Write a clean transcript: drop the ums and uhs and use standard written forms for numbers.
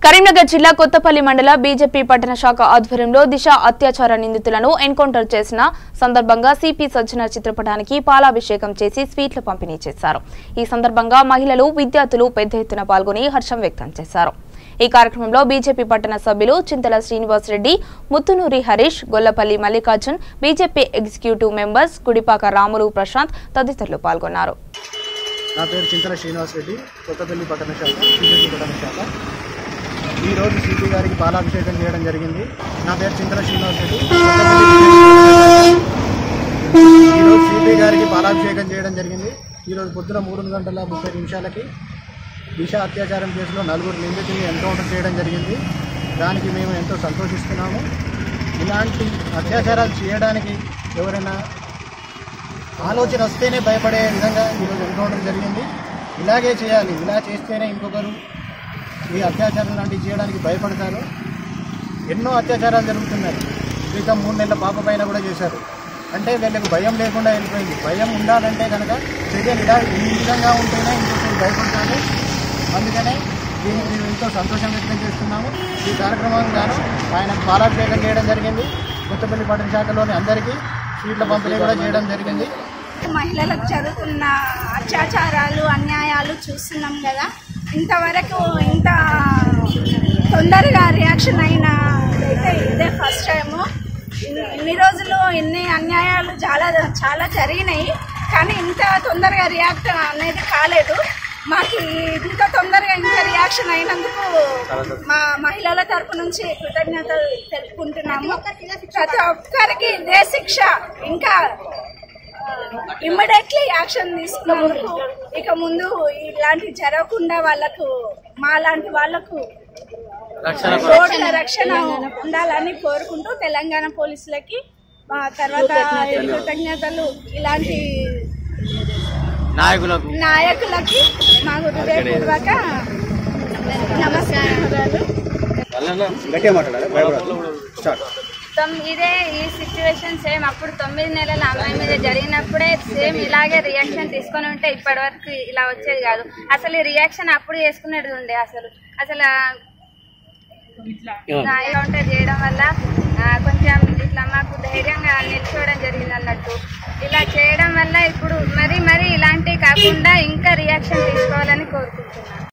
కరీంనగర్ జిల్లా కొత్తపల్లి మండల బీజేపీ పట్టణ శాఖ ఆధ్వర్యంలో దిశ అత్యాచార నిందితులను ఎన్కౌంటర్ చేసిన సందర్భంగా సిపి సజ్జన చిత్రపటానికి పాలాభిషేకం చేసి స్వీట్లు పంపిణీ చేశారు। ఈ సందర్భంగా మహిళలు, విద్యార్థులు పెద్ద ఎత్తున పాల్గొని హర్షం వ్యక్తం చేశారు। ఈ కార్యక్రమంలో బీజేపీ పట్టణ సభ్యులు Chintala Srinivas Reddy, Muttunuri Harish, Gollapalli Mallikarjun, BJP executive members Gudipaka Ramulu, Prashanth తదితరులు పాల్గొన్నారు। నా పేరు చింతల శ్రీనివాస్ రెడ్డి, కొత్తపల్లి పట్టణ శాఖ బీజేపీ పట్టణ శాఖ। ఈ రోజు సిపి గారికి పాలాభిషేకం చేయడం జరిగింది। నా పేరు చింతల శ్రీనివాస్ రెడ్డి, ఈ రోజు సిపి గారికి పాలాభిషేకం చేయడం జరిగింది। ఈ రోజు పొద్దున 3:30 నిమిషాలకి దిశ అత్యాచారం కేసులో 4 నిందితుల్ని ఎన్కౌంటర్ చేయడం జరిగింది। దానికి మేము ఎంతో సంతోషిస్తున్నాము। ఇలాంటి అత్యాచారాలు చేయడానికి ఎవరైనా ఆలోచన వస్తేనే భయపడే విధంగా ఈరోజు ఎన్కౌంటర్ జరిగింది। ఇలాగే చేయాలి, ఇలా చేస్తేనే ఇంకొకరు ఈ అత్యాచారం లాంటివి చేయడానికి భయపడతారు। ఎన్నో అత్యాచారాలు జరుగుతున్నాయి। క్రితం 3 నెలల పాప పైన కూడా చేశారు। అంటే వీళ్ళకి భయం లేకుండా వెళ్ళిపోయింది। భయం ఉండాలంటే కనుక చర్యలు ఈ విధంగా ఉంటేనే ఇంకొకరు భయపడతారు। అందుకనే దీనికి మేము ఎంతో సంతోషం వ్యక్తం చేస్తున్నాము। ఈ కార్యక్రమానికి గాను ఆయనకు పాలాభిషేకం చేయడం జరిగింది। కొత్తపల్లి పట్టణ శాఖలోని అందరికీ స్వీట్ల పంపిణీ కూడా చేయడం జరిగింది। మహిళలకు జరుగుతున్న అత్యాచారాలు, అన్యాయాలు చూస్తున్నాం కదా। ఇంతవరకు ఇంత తొందరగా రియాక్షన్ అయినా ఇదే ఫస్ట్ టైము। ఇన్ని రోజులు ఇన్ని అన్యాయాలు చాలా జరిగినాయి, కానీ ఇంత తొందరగా రియాక్ట్ అనేది కాలేదు। మాకు ఇంత తొందరగా ఇంత రియాక్షన్ అయినందుకు మా మహిళల తరపు నుంచి కృతజ్ఞతలు తెలుపుకుంటున్నాము। ప్రతి ఒక్కరికి ఇదే శిక్ష, ఇంకా ఇమ్మీడియట్లీ యాక్షన్ తీసుకున్నందుకు ఇక ముందు ఇలాంటివి జరగకుండా వాళ్ళకు, మా లాంటి వాళ్లకు రోడ్ల రక్షణ ఉండాలని కోరుకుంటూ తెలంగాణ పోలీసులకి తర్వాత కృతజ్ఞతలు, ఇలాంటి నాయకులకి మా హృదయపూర్వక నమస్కారాలు। ఇదే ఈ సిచ్యువేషన్ సేమ్ అప్పుడు 9 నెలల అమ్మాయి మీద జరిగినప్పుడే సేమ్ ఇలాగే రియాక్షన్ తీసుకొని ఉంటే ఇప్పటి వరకు ఇలా వచ్చేది కాదు। అసలు ఈ రియాక్షన్ అప్పుడు చేసుకునేది ఉండే। అసలు కౌంటర్ చేయడం వల్ల కొంచెం ఇట్లా మాకు ధైర్యంగా నిల్చోవడం జరిగింది అన్నట్టు। ఇలా చేయడం వల్ల ఇప్పుడు మరి ఇలాంటివి కాకుండా ఇంకా రియాక్షన్ తీసుకోవాలని కోరుకుంటున్నాను।